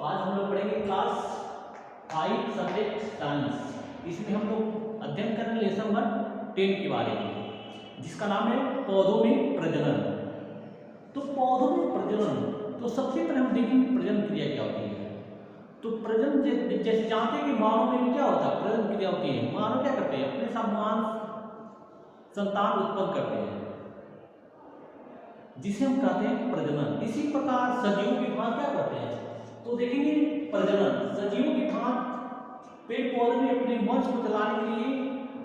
आज हम लोग पढ़ेंगे क्लास 5 सब्जेक्ट साइंस। इसमें हम लोग अध्ययन करेंगे लेसन 10 के बारे में, जिसका नाम है पौधों में प्रजनन। तो पौधों में प्रजनन, तो सबसे पहले हम देखेंगे प्रजनन क्रिया क्या होती है। तो प्रजनन जैसे जानते हैं कि मानव में क्या होता है, प्रजनन क्रिया होती है। मानव क्या करते हैं, अपने समान संतान उत्पन्न करते हैं, जिसे हम कहते हैं प्रजनन। इसी प्रकार सजीवों की भांति क्या करते हैं, तो देखेंगे प्रजनन सजीवों की भांति पेड़ पौधे में अपने वंश को चलाने के लिए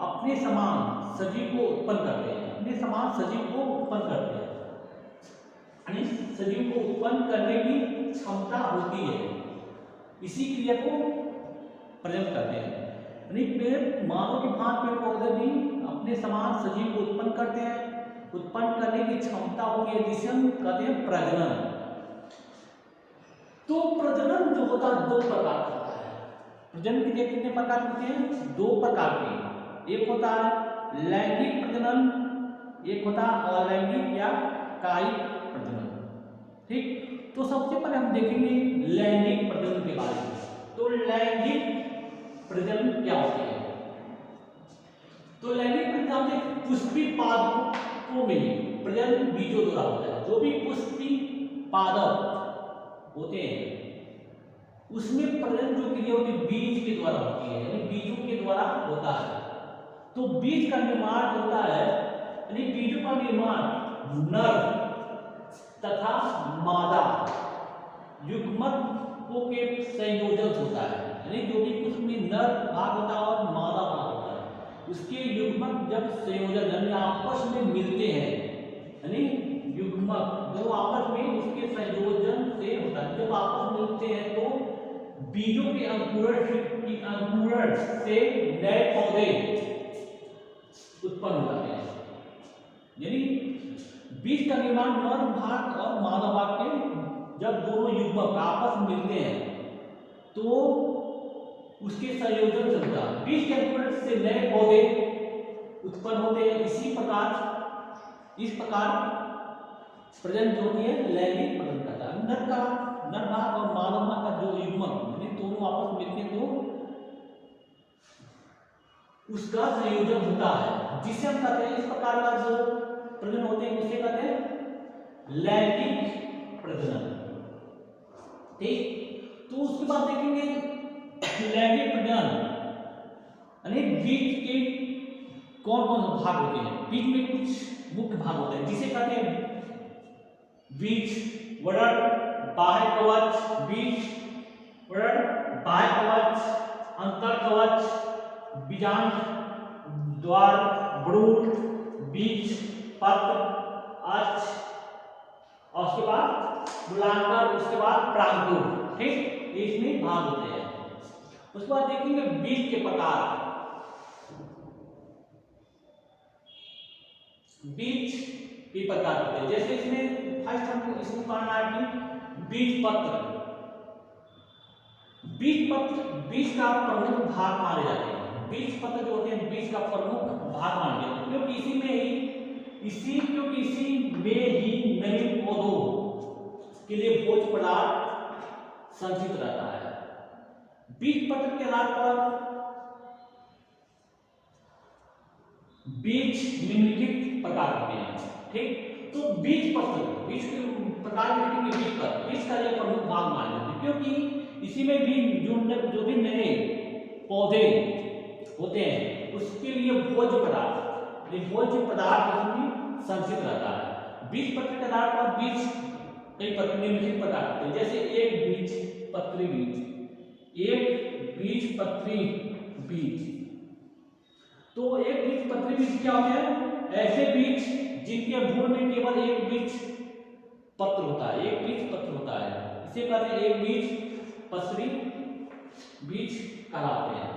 अपने समान सजीव को उत्पन्न करते हैं, अपने समान सजीव को उत्पन्न करते हैं, यानी सजीव को उत्पन्न करने की क्षमता होती है। इसी क्रिया को प्रजनन करते हैं। यानी पेड़ मानव की भांति पेड़ पौधे भी अपने समान सजीव को उत्पन्न करते हैं, उत्पन्न करने की क्षमता होती है, जिसे हम कहते हैं प्रजनन। तो प्रजनन जो होता है दो प्रकार का होता है। प्रजनन क्रिया कितने प्रकार होते हैं, दो प्रकार के। एक होता है लैंगिक प्रजनन, एक होता है अलैंगिक या कायिक प्रजनन। ठीक, तो सबसे पहले हम देखेंगे लैंगिक प्रजनन के बारे में। तो लैंगिक प्रजनन क्या होती है, तो लैंगिक प्रजनन पुष्पी पादपों में प्रजनन बीजों द्वारा होता है। जो भी पुष्पी पादप होते हैं उसमें प्रजनन जो क्रिया होती है बीज के द्वारा होती है, यानी बीजों के द्वारा होता है। तो बीज का निर्माण होता है, यानी बीजों का निर्माण नर तथा मादा युग्मकों के संयोजन से होता है। यानी जो भी पुष्प में नर भाग होता है और मादा भाग होता है, उसके युग्मक जब संयोजन यानी आपस में मिलते हैं, यानी युग्मक जब आपस में उसके संयोजन से होता है, जब आपस में मिलते हैं तो बीजों के अंकुरण से नए पौधे उत्पन्न होते हैं। यानी बीज का निर्माण नर भाग और मादा भाग के जब दोनों युग्मक आपस में मिलते हैं तो उसके संयोजन से होता है, बीज के अंकुरण से नए पौधे उत्पन्न होते हैं। इस प्रकार प्रजनन जो होती है लैंगिक प्रजनन कहता है। नर भाग और मादा भाग का जो युग्मक दोनों आपस में मिलते हैं तो उसका संयोजन होता है, जिसे हम कहते हैं, इस प्रकार का जो प्रजनन होते हैं उसे कहते हैं लैंगिक प्रजनन। ठीक, तो उसके बाद देखेंगे लैंगिक प्रजनन यानी बीज के कौन कौन भाग होते हैं। बीज में कुछ मुख्य भाग होते हैं, जिसे कहते हैं बीज वड़र, बाह्य कवच, बीज वड़र, बाह्य कवच, अंतर कवच, बीजांड द्वार, भ्रूण, बीज पत्र, अक्ष और उसके बाद मूलांतर, उसके बाद परागपुर। ठीक, इसमें भाग होते हैं। उसके बाद देखेंगे बीज के प्रकार। बीज के प्रकार होते हैं, जैसे इसमें फर्स्ट हमको इसमें पढ़ना है कि बीज पत्र। बीज पत्र बीज का प्रमुख भाग माने जाते हैं। बीज पत्र जो होते हैं बीज का प्रमुख भाग माने जाते हैं, क्योंकि इसी में ही नवीन पौधों के लिए भोज्य पदार्थ संचित रहता है। बीज पत्र के आधार पर बीज निम्नलिखित प्रकार होते हैं। ठीक, तो बीज पत्र, बीज के प्रकार में बीज पत्र, बीज का यह प्रमुख भाग माने जाते हैं, क्योंकि इसी में भी जो भी नए पौधे होते हैं उसके लिए भोज्य पदार्थ उसमें संचित रहता है। बीज पत्र के आधार पर बीज कई निम्नलिखित प्रकार होते हैं, जैसे एक बीज पत्री बीज। तो एक बीज पत्री बीज क्या होते हैं, ऐसे बीज जिनके भ्रूण में केवल एक बीज पत्र होता है, इसे कहते हैं एक बीज पत्री बीज कहलाते हैं।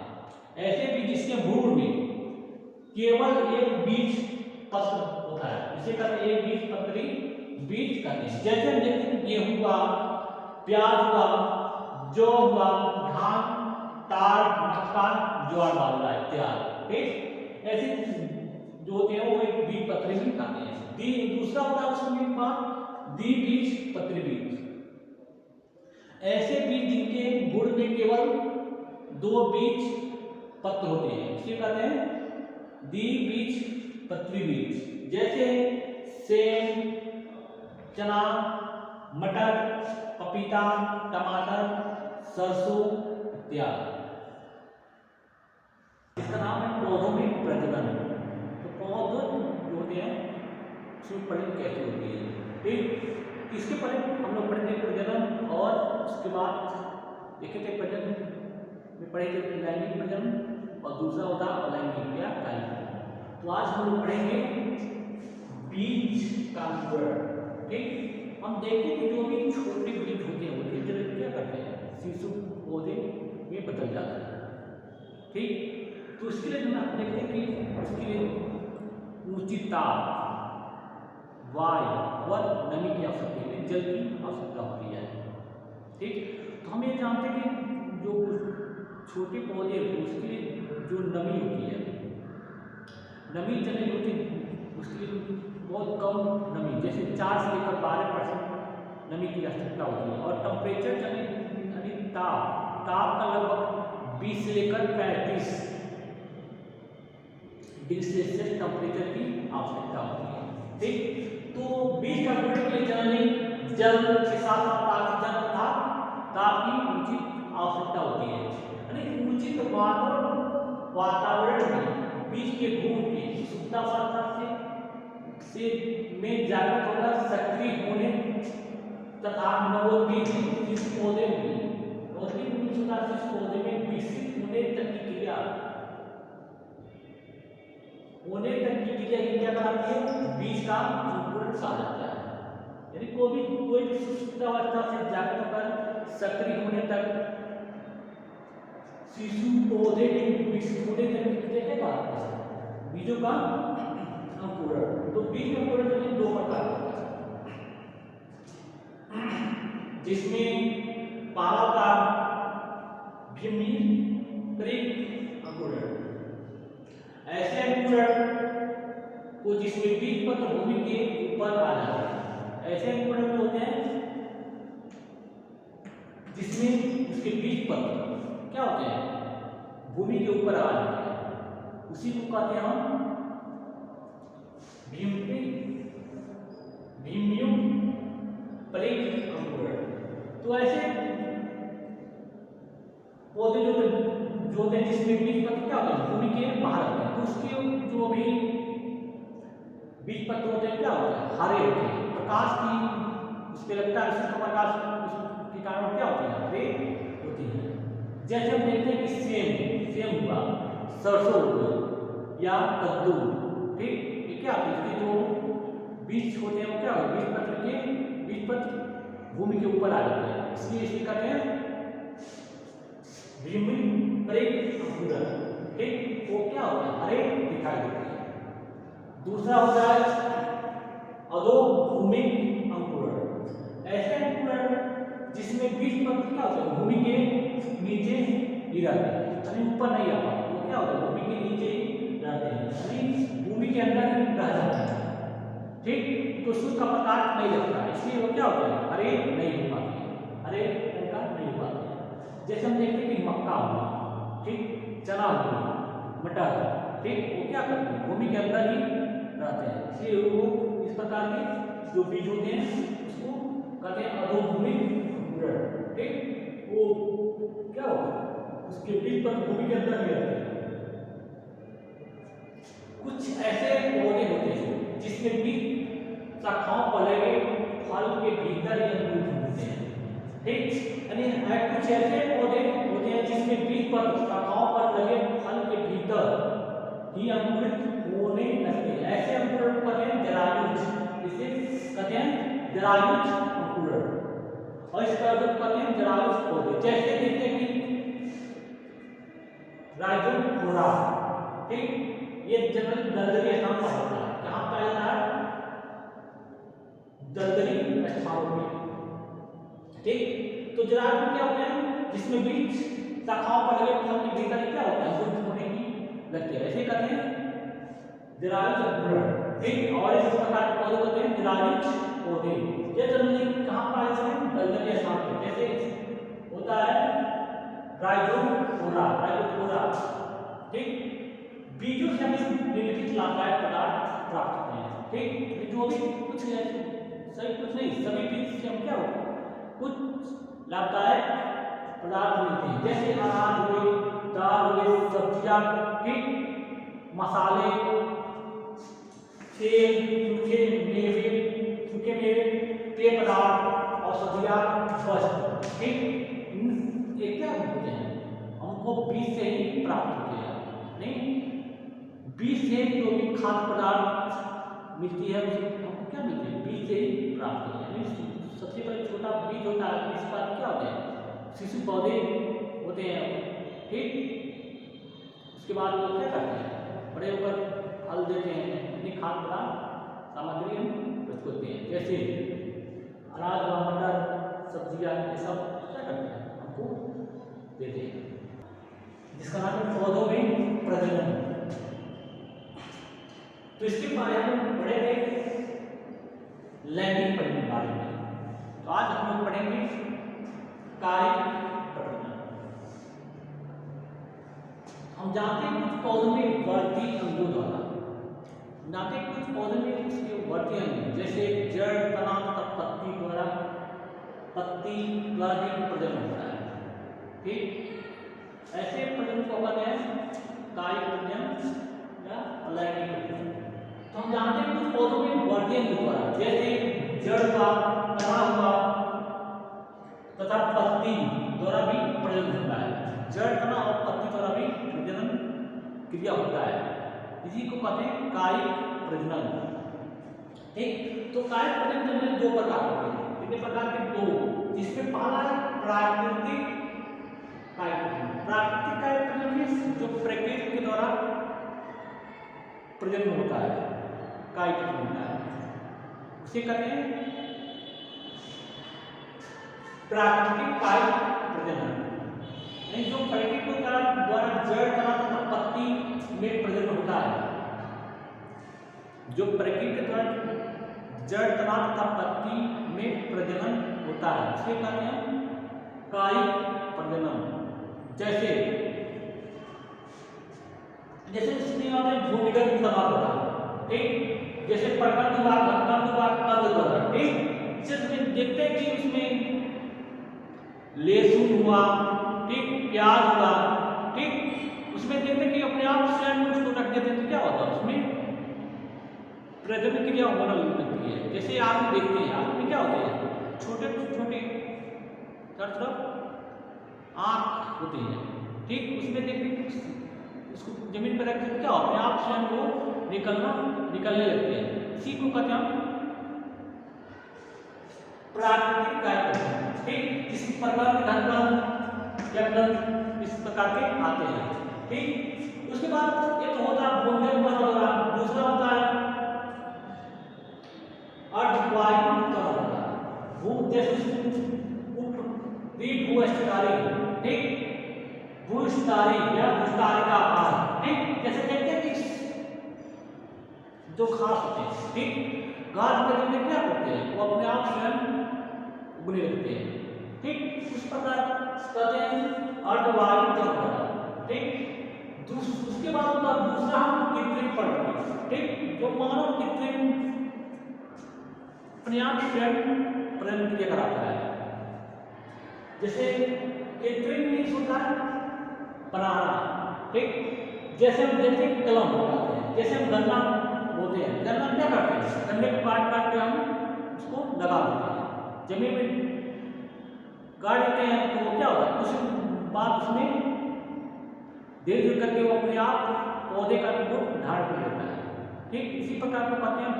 ऐसे बीज जिसके भ्रूण में केवल एक बीज पत्र होता है, इसे कहते हैं एक बीज पत्री बीज कहते हैं। जैसे हम देखते हैं गेहूं हुआ, प्याज हुआ, जौ हुआ, धान, ताड़, मक्का, ज्वार, बाजरा इत्यादि। ठीक, ऐसे जो होते हैं वो एक बीज पत्री बीज कहते हैं। दूसरा होता है उसमें द्विबीज पत्री बीज। ऐसे बीज जिनके गुण में केवल 2 बीज पत्र होते हैं, इसे कहते हैं द्विबीजपत्री बीज। जैसे सेम, चना, मटर, पपीता, टमाटर, सरसों इत्यादि। इसका नाम है पौधों में प्रजनन। तो पौधे जो होते हैं उसमें प्रजनन कैसे होती है, ठीक, इसके पहले हम लोग पढ़ेंगे प्रजनन, और उसके बाद देखेंगे प्रजनन में पढ़ेंगे लैंगिक प्रजनन, और दूसरा होता है अलैंगिक या कायिक। तो आज हम लोग पढ़ेंगे बीज का अंकुरण। ठीक, हम देखें कि जो भी छोटे बीज होते हैं वो धीरे धीरे क्या करते हैं, शिशु पौधे में बदल जाते हैं। ठीक, तो उसके लिए हम देखते हैं कि उसके लिए ऊंची ताप, वायु और नमी की आवश्यकता होती है, जल की आवश्यकता होती है। ठीक, तो हम ये जानते हैं कि जो छोटे पौधे उसके लिए जो नमी होती है, नमी जल होती है उसके लिए बहुत कम नमी, जैसे 4 से लेकर 12% नमी की आवश्यकता होती है। और टेम्परेचर यानी ताप का लगभग 20 से लेकर 35 डिग्री सेल्सियस टेम्परेचर की आवश्यकता होती है। ठीक, तो बीज का अंकुरण के लिए जनरली जल के साथ ऑक्सीजन तथा ताप की उचित आवश्यकता होती है। यानी उचित वातावरण में बीज के गुण की सुप्तावस्था से में जागृत होकर सक्रिय होने तथा नवोद्दीपित इस पौधे में विकसित होने तक की क्रिया ये क्या कराती है, बीज का अंकुरण कहा जाता है। यानी कोई भी सुप्तावस्था से जागृत होकर सक्रिय होने तक शिशु पौधे में विकसित होने तक की क्रिया क्या कहलाती है, बीजों का अंकुरण। तो बीज अंकुरण के 2 प्रकार होता है, जिसमें पहला का भीमनिषेक अंकुरण। ऐसे अंकुरण को जिसमें बीज पत्र भूमि के ऊपर आ जाते हैं, ऐसे अंकुरण जो होते हैं जिसमें उसके बीज पत्र क्या होते हैं, भूमि के ऊपर आ जाते हैं, उसी को कहते हैं हम भीमनिषेक अंकुरण। तो ऐसे पौधे जो होते हैं जिसमें बीज पत्र क्या होते हैं, भूमि के बाहर होते हैं, तो उसके जो भी बीज पत्र होते हैं क्या होते हैं, हरे होते हैं। प्रकाश की उस पर लगता है, उसका प्रकाश के कारण क्या होते हैं, हरे होती है। जैसे हम देखते हैं कि सेम हुआ, सरसों हुआ या कद्दू, ठीक, ये क्या होते हैं, इसके जो बीज होते हैं वो क्या होते हैं, बीज पत्र भूमि के ऊपर आ जाते हैं, इसलिए इसे कहते हैं भीमनिषेक अंकुरण। ठीक, वो क्या होता है, हरे दिखाई देते हैं। दूसरा होता है अधोभूमिक अंकुरण। ऐसे अंकुरण जिसमें बीज पत्र क्या होता है, भूमि के नीचे ही रहते हैं, यानी ऊपर नहीं आ पाते, वो क्या होता है, भूमि के नीचे ही रहते हैं, यानी भूमि के अंदर ही रह जाते हैं। ठीक, तो सूर्य का प्रकाश नहीं लगता है, इसलिए वो क्या होता है, हरे नहीं हो पाते हैं, हरे रंग का नहीं हो पाते हैं। जैसे हम देखते हैं कि मक्का हुआ, ठीक, चना हुआ, मटर, ठीक, वो क्या करते हैं, भूमि के अंदर ही रहते हैं, इसलिए वो इस प्रकार के जो बीज होते हैं उसको कहते हैं अधोभूमिक अंकुरण। ठीक, वो क्या होगा, उसके बीज पर भूमि के अंदर ही रहते हैं। कुछ ऐसे पौधे होते हैं जिसमें बीज शाखाओं पर लगे फल के भीतर ही अंकुरित होते हैं। ठीक, यानी कुछ ऐसे पौधे होते हैं जिसमें बीज पत्र शाखाओं पर लगे फल के भीतर ही अंकुरित होने लगते हैं। ऐसे अंकुरण को कहते हैं जरायुज, इसे कहते हैं जरायुज अंकुरण, और इसका अर्थ कहते हैं जरायुज पौधे। जैसे देखते हैं कि राइजोफोरा, ठीक, ये जनरल दलदली स्थान पर होता है, कहाँ पाया जाता है, दलदली स्थानों में। ठीक, तो जरायुज क्या होते हैं, जिसमें बीज शाखाओं पर लगे फल के भीतर क्या होता है, अंकुरित होने की लगते हैं, ऐसे कहते हैं जरायुज अंकुरण। ठीक, और इस प्रकार के पौधे होते हैं जरायुज पौधे। ये जनरली कहाँ पाए जाते हैं, दलदली स्थान पर, जैसे ठीक, बीजों से हमें निम्नलिखित लाभदायक पदार्थ प्राप्त होते हैं। ठीक, जो भी कुछ है सही कुछ नहीं, सभी बीज से हम क्या हो कुछ लाभदायक पदार्थ मिलते हैं, जैसे अनाज हुए, दाल हुए, सब्जियां, ठीक, मसाले, सेब, सूखे मेवे, पेय पदार्थ, औषधियां, वस्त्र, ठीक, ये क्या होते हैं हमको बीज से ही प्राप्त होते हैं। नहीं, बीज से जो भी खाद्य पदार्थ मिलती है उसे हमको क्या मिलती है, बीज से ही प्राप्त होते हैं। सबसे पहले छोटा बीज होता है, इसके बाद क्या होते हैं शिशु पौधे होते हैं, ठीक, उसके बाद वो क्या करते हैं बड़े होकर फल देते हैं, अपनी खाद्य पदार्थ सामग्री हम प्रस्तुत करते हैं, जैसे अनाज, मटर, सब्जियां, ये सब क्या करते हैं हमको देते हैं, जिसका नाम है पौधों में प्रजनन। तो इसके बारे में पढ़ेंगे लैंगिक प्रजनन बारे में। तो आज हम लोग पढ़ेंगे कायिक प्रजनन। हम जानते हैं कुछ पौधों में वर्ती अंगों द्वारा, जानते हैं कुछ पौधों में उसके वर्ती अंग जैसे जड़, तना तथा पत्ती द्वारा भी प्रजनन होता है। ठीक, ऐसे प्रजनन को कहते हैं कायिक प्रजनन या लैंगिक प्रजनन। तो हम जानते हैं कुछ पौधों में वर्ती अंग द्वारा जैसे जड़ का, तना हुआ तथा पत्ती द्वारा भी प्रजनन होता है। जड़, तना और पत्ती द्वारा भी प्रजनन क्रिया होता है, इसी को कहते हैं कायिक प्रजनन। ठीक, तो कायिक प्रजनन में दो प्रकार होते हैं, कितने प्रकार के, दो, जिसमें पहला है प्राकृतिक कायिक प्रजनन। प्राकृतिक कायिक प्रजनन में जो प्रकृति के द्वारा प्रजनन होता है, कायिक प्रजनन होता है, उसे कहते हैं प्राकृतिक कायिक प्रजनन। नहीं, जो प्रकृति के द्वारा जड़, तना तथा पत्ती में प्रजनन होता है, जो प्रकृति के द्वारा जड़, तना तथा पत्ती में प्रजनन होता है, उसे कहते हैं कायिक प्रजनन। जैसे इसमें आता है भूमिगत प्रभाव होता है, ठीक, जैसे प्रकंद हुआ, घनकंद हुआ, कंद हुआ, ठीक, जिसमें देखते हैं कि उसमें लहसुन हुआ, ठीक, प्याज हुआ, ठीक, उसमें देखते हैं कि अपने आप स्वयं उसको रख देते हैं, तो क्या होता है उसमें प्रजनन क्रिया होने लगती है। जैसे आलू देखते हैं, आलू में क्या होते हैं छोटे छोटे तरफ आँख होते हैं, ठीक, उसमें देखते हैं उसको जमीन पर रखते हैं, क्या अपने आप स्वयं वो निकलने लगते हैं, इसी को कहते हैं प्राकृतिक कायिक प्रजनन। ठीक, इसी प्रकार के घनकंद या कंद इस प्रकार के आते हैं। ठीक, उसके बाद एक होता है भूमिगत प्रजनन, दूसरा होता है अर्धवायु प्रजनन। जैसे भूस्तारी, ठीक, भूस्तारी या भूस्तारी का आकार, ठीक, जैसे कहते हैं कि जो घास होते हैं, ठीक, घास में क्या होते हैं वो अपने आप स्वयं उगने लगते हैं। ठीक, उस प्रकार कहते हैं अर्धवायु प्रजनन। ठीक, उसके बाद दूसरा हम कृत्रिम प्रजनन, ठीक, जो मानव कृत्रिम अपने आप स्वयं प्रजनन क्रिया कराता है। जैसे कृत्रिम मीन्स होता है बनाना, ठीक, जैसे हम देखते हैं कलम लगाते हैं, जैसे हम गन्ना बोते हैं, गन्ना क्या करते हैं, गन्ने को काट के हम उसको लगा देते हैं, जमीन में गाड़ देते हैं, तो वो क्या होता है कुछ बाद उसमें धीरे धीरे करके वो अपने आप पौधे का रूप धारण कर लेता है। ठीक, इसी प्रकार को कहते हैं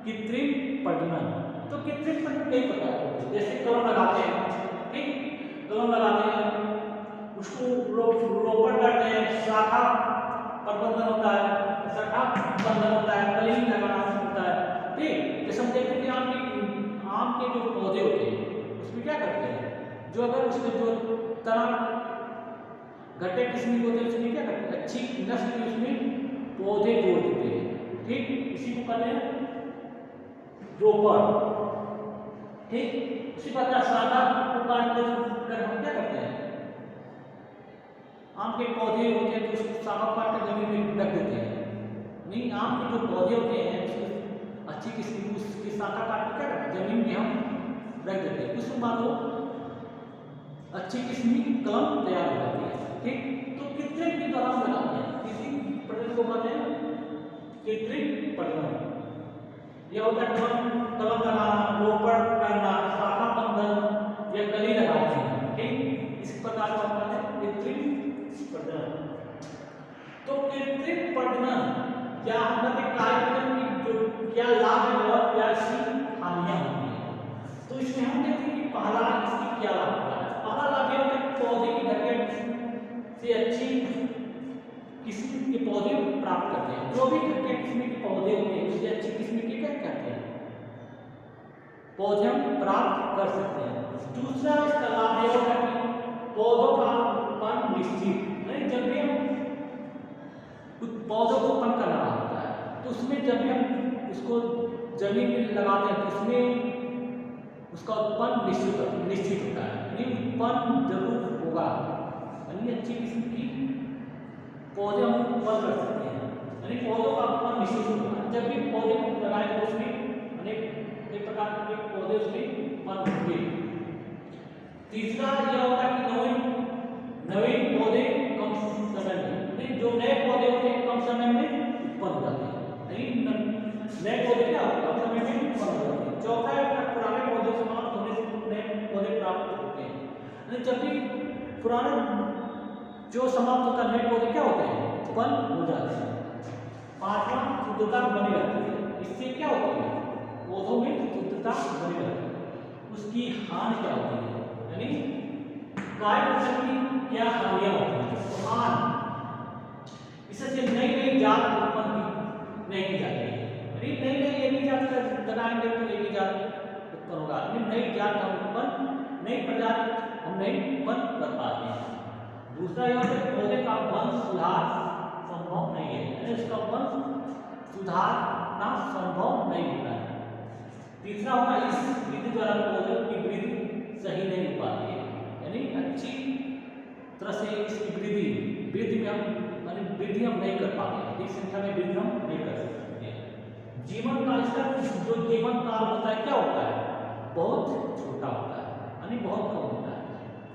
कृत्रिम प्रजनन। तो कृत्रिम प्रजनन कई प्रकार के होते हैं, जैसे कलम लगाते हैं, ठीक, कलम लगाते हैं, उसको रोपण करते हैं, शाखा प्रबंधन होता है, शाखा बंधन होता है, कलिंग लगाना होता है। ठीक, जैसे हम देखते हैं कि आम के जो पौधे होते हैं उसमें क्या करते हैं, जो अगर उसमें जो तना घटे किस्म के होते हैं उसमें क्या करते हैं अच्छी नस्ल के उसमें पौधे जोड़ देते हैं। ठीक, इसी को कहते हैं रोपण। ठीक, इसी प्रकार शाखा को काटने कर हम क्या करते हैं, आम के पौधे होते हैं तो उसको शाखा काट के जमीन में रख देते हैं। नहीं, आम के जो पौधे होते हैं उसको अच्छी किस्म की उसकी शाखा काट के क्या करते हैं, जमीन में हम रख देते हैं। उसके बाद वो अच्छी किस्म की कलम तैयार हो जाती है। ठीक, तो कृत्रिम की तरह हम लगाते हैं, किसी प्रजनन को कहते हैं कृत्रिम प्रजनन। यह होता है कलम लगाना, रोपण करना, शाखा बंधन या कली लगाते हैं। ठीक, इस प्रकार का होता है कृत्रिम प्रजनन। तो कृत्रिम प्रजनन क्या मतलब कार्यक्रम की जो क्या लाभ है और क्या हानियां होती है। तो इसमें हम देखते हैं कि पहला इसकी क्या लाभ होता है। पहला लाभ यह होता है कि पौधे की ढकेल से अच्छी किस्म के पौधे प्राप्त करते हैं। जो भी घटिया किस्म के पौधे होते हैं उससे अच्छी किस्म के क्या करते हैं, पौधे हम प्राप्त कर सकते हैं। दूसरा इसका लाभ यह होगा कि पौधों का उत्पादन निश्चित नहीं, जब भी हम पौधों को उत्पन्न करना होता है तो उसमें जब भी हम उसको जमीन में लगाते हैं तो उसमें उसका उत्पन्न निश्चित होता है, यानी उत्पन्न जरूर होगा, यानी अच्छी किस्म की पौधे हम उत्पन्न कर सकते हैं, यानी पौधों का उत्पन्न निश्चित होगा। जब भी पौधे को लगाए तो उसमें अनेक प्रकार के पौधे उसमें उत्पन्न होंगे। तीसरा यह होता है कि नवीन पौधे कम समय में, जो नए पौधे होते हैं कम समय में उत्पन्न हो जाते हैं, नए पौधे क्या कम समय में उत्पन्न हो जाते हैं। चौथा है पुराने पौधे समाप्त होने से नए पौधे प्राप्त होते हैं। जब भी पुराने जो समाप्त होता है नए पौधे क्या होते हैं, उत्पन्न हो जाते हैं। पांचवा शुद्धता बनी रहती है। इससे क्या होती है, पौधों में शुद्धता बनी रहती है। उसकी हानि क्या होती है, यानी गाय की क्या हानियां होती हैं। हानि इससे नई नई जात उत्पन्न नहीं की जाती है, यानी नई नई एक ही जात लगाएंगे तो एक ही जात उत्पन्न होगा, नई जात हम उत्पन्न नई प्रजाति हम नहीं उत्पन्न कर पाते हैं। दूसरा यह है पौधे का वंश सुधार संभव नहीं है, यानी उसका वंश सुधारना संभव नहीं होता है। तीसरा होगा इस विधि द्वारा पौधों की वृद्धि सही नहीं हो पाती है, यानी अच्छी तरह से इसकी वृद्धि में हम वृद्धि हम नहीं कर पाते हैं, एक संख्या में वृद्धि हम नहीं कर सकते हैं। जीवन काल, इसका जो जीवन काल होता है क्या होता है, बहुत छोटा होता है, यानी बहुत कम होता है।